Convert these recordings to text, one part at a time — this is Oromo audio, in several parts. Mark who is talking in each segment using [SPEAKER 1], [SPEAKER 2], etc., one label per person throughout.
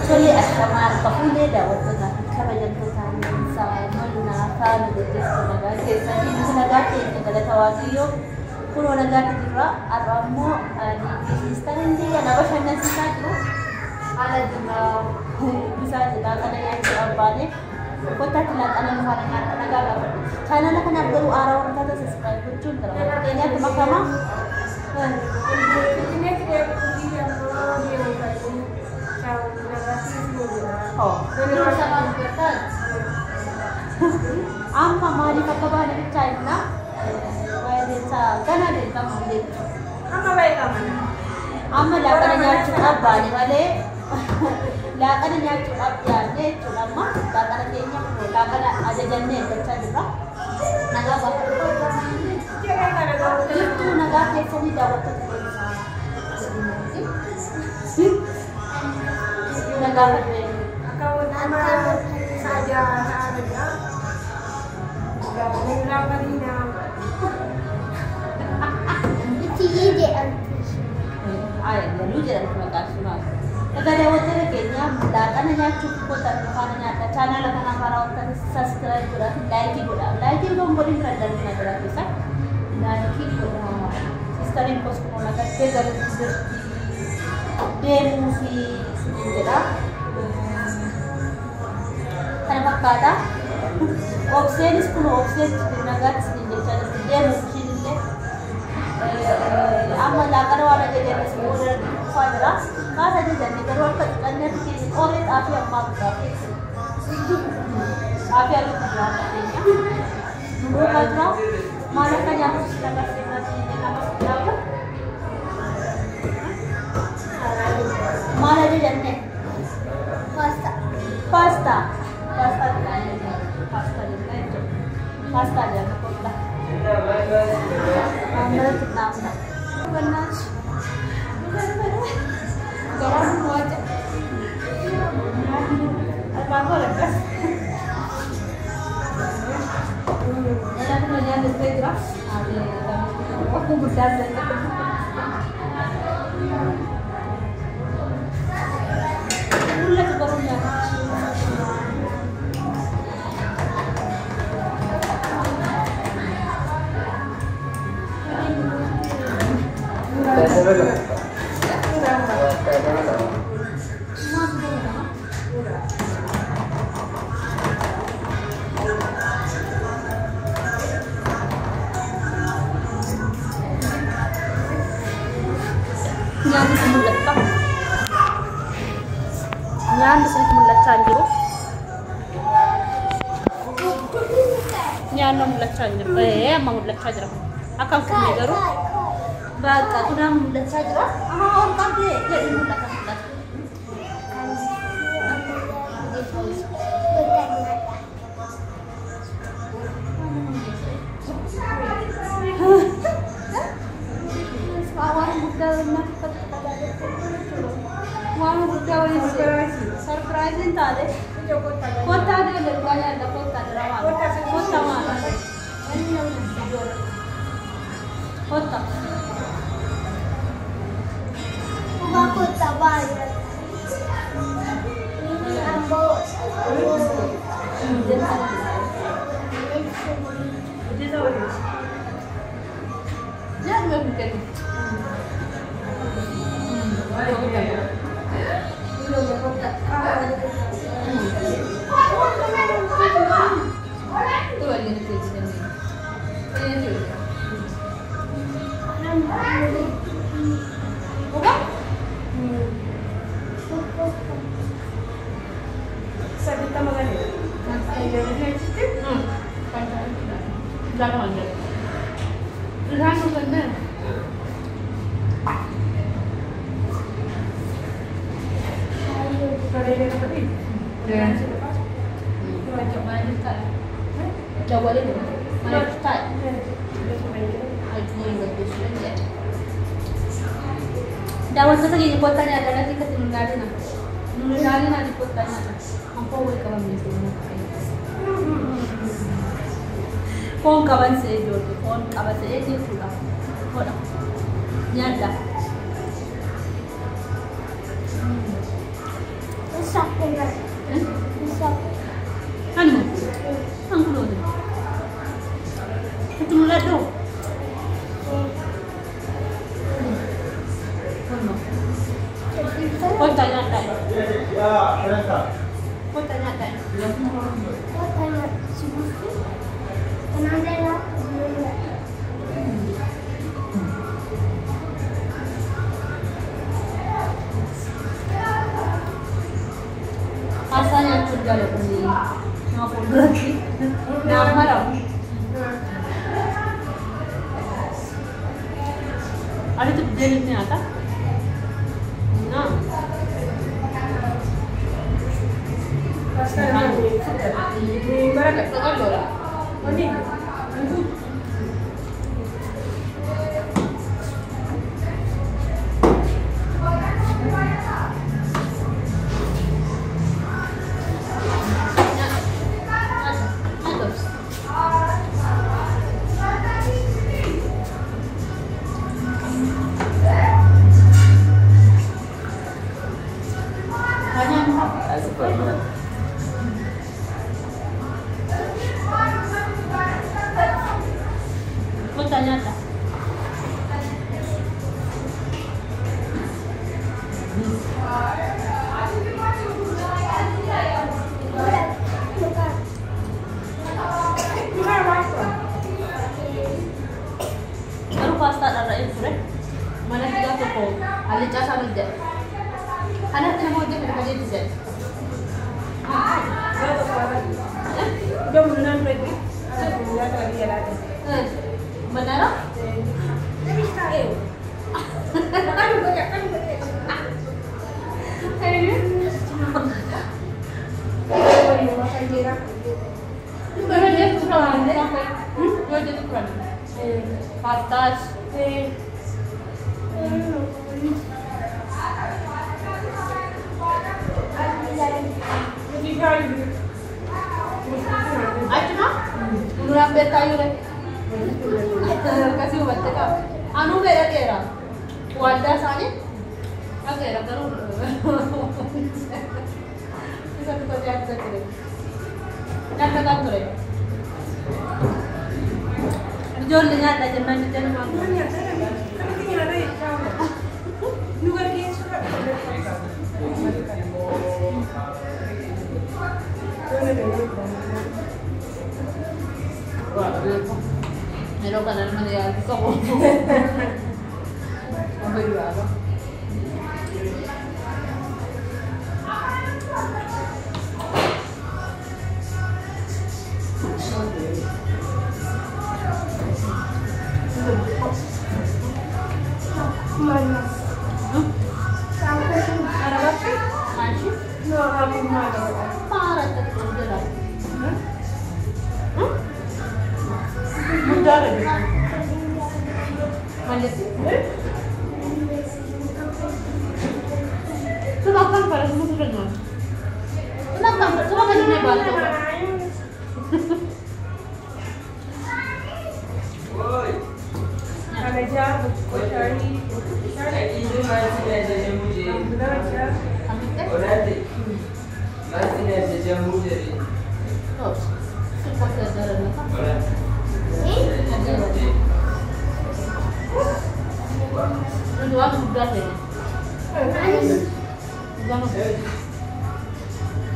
[SPEAKER 1] Tole ashamaa qabuulee daawwattoota kabajamtootaan saamannaa faana gaggeessuu nagaa keessatti nuti nagaa keenya galata waaqayyoo kunoo nagaatti jirra har'a immoo ministeerri biyya nama bashannansiisaa jiru haala jirra bisaan jedhaa kana nyaachuudhaan baane kottaatti laaqana nu haala nyaata nagaa gaafadhu chaanala kanaaf garuu aaraa wantoota sassaabu gochuun dara keenyaatti makamaa amma maaliif akka baane bichaa jenna waa'ee gana deemtamu amma beekama amma laaqana nyaachuudhaaf baane malee laaqana nyaachuudhaaf yaadne jechuudha amma laaqana keenya laaqana ajajannee eeggachaa jirra nagaa jirtuu nagaa keessanii daawwattoota nagaa fadhee lu jedhamtu maqaan sunaa egaa daawwattoota keenya laaqana nyaachuuf goota faana nyaata chaanala kana faana wantoota saskiraayib godhaa laayikii godhaa laayikii gombooliin kan darbina jira keessa laayikii godhaa sistariin poskuma nagattee galuutti deemuu fi siniin jedha kana fakkaata okseenis kun okseen nagaatti siniin jechaa jirti deemuu ishiin illee amma laaqana waan ajajame booda dhufaa jira kaasa ajajame garuu akka xiqqanneetti keessa qoree xaafii ammaa guddaa keessa xaafii aduu guddaa keenya nuroo kan jira maal akka nyaatus dabarseennatti nama guddaa maal ajajamne pasta pasta pasta pasta pasta jangan kota ambil kenapa benar garam aja apa aku lepas dalam dunia berbeda aku berdasar Nyan disini mulachaa jiru. Nyan mulachaa jiru. Amma mulachaa jira. Akkam kun garuu bakka kuna mulachaa jira. On qabdee jedhi mul'ata. Waan guddaa waliin surprise hin taane kottaa deebiin baay'ee adda kottaa diramaa kottaa maala kottaa kubbaa kottaa baay'ee daawwattoota keenya kottaa nyaata irratti akkatti nungaadina ati kottaa nyaata hampoo wal qabamne foon qaban see ijoollee foon qabatee jechuudha hodha nyaadda Kau tanya tak? Kau tanya tak?
[SPEAKER 2] Tanya subuh tu. Tenang je lah.
[SPEAKER 1] Asalnya kerja le beli. Ngapun berarti? Nama haram. Ada tu jenis ni ada? Nah. Kau tanya tak? Baru pasta ada yang sudah. Mana tiga toko? Alicah sama je. Anak tidak mau dia kerja di sini.
[SPEAKER 3] Jom menang lagi. Ada bulan lagi ada.
[SPEAKER 1] Benar?
[SPEAKER 3] Jadi sekarang. Kan banyak.
[SPEAKER 1] Dua dia kurang. Dua dia kurang. Pastas. Ayo murah betayu deh. Kasih obat tak? Anu beda kira. Wadah sana. Oke, dokter. Bisa kita lihat saja. Nanti kan tu. Jual dengan ada jangan jangan. Meron ka na naman yan. Gusto ko. Okay ba ako?
[SPEAKER 2] Mana?
[SPEAKER 1] Sampai ada apa? Masih?
[SPEAKER 3] No, aku mana?
[SPEAKER 1] Parah terus jalan.
[SPEAKER 3] Mudah lagi.
[SPEAKER 1] Maliit. Silakan para semua sudah nol. Silakan, coba kan ini bantu.
[SPEAKER 3] Ada jam, cari.
[SPEAKER 4] itu masih ada muda. Masih ada muda.
[SPEAKER 1] Oh, cepat saja nak. Dua sudah deh. Jangan.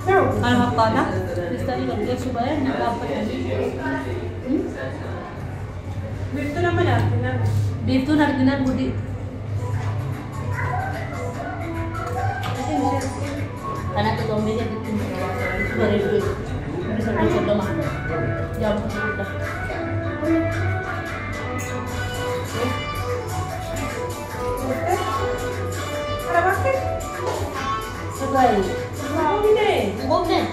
[SPEAKER 1] Kalau apa nak? Mesti kerja supaya nak apa tadi?
[SPEAKER 3] Begitu namanya.
[SPEAKER 1] Begitu nak budi. Karena tu dombenya itu beribu. Bisa dicoba mah. Jam sudah.
[SPEAKER 3] Ada pakai?
[SPEAKER 1] Sebaik.
[SPEAKER 3] Mau ini?
[SPEAKER 1] Boleh.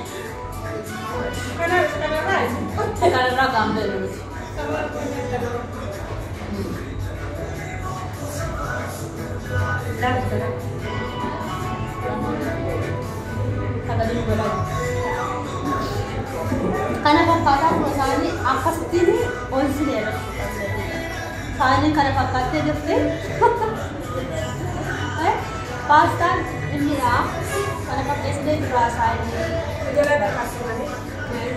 [SPEAKER 3] Karena lain.
[SPEAKER 1] Kalau ragam terus. Kata dulu berapa? Karena papa perusahaan ini apa sih ini? Onsi dia ada. Soalnya karena papa dia deh. Pasta ini lah. Karena papa SD berasa ini.
[SPEAKER 3] Jalan kasih mana?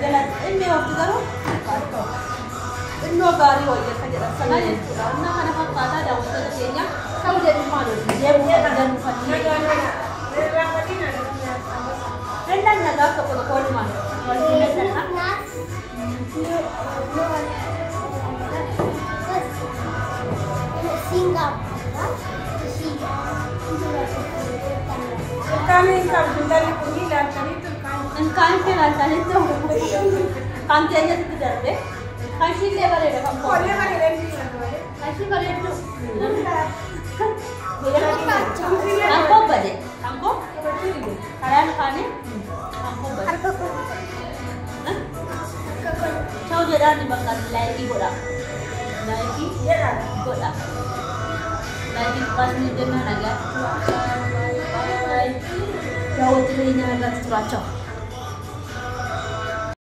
[SPEAKER 1] Jalan ini waktu itu kantor. Ini gari hoja saja. Sengaja itu. Karena papa ada waktu kayaknya. Tahu dia di mana? Dia bukan
[SPEAKER 3] Kami kabin dari kunila tadi tu kan.
[SPEAKER 1] Kan kenal tadi tu. Kan tiada tu terde. Kashi lebar ada kamu.
[SPEAKER 3] Boleh mana lagi lagi.
[SPEAKER 1] Kashi boleh tu. Angko bade. Angko? Kalian kane? Angko bade. Cau je dah dibakar lagi bola. Lagi? Ya, bola. Lagi pas ni dia mana lagi? Jauh tu ini nak teracak.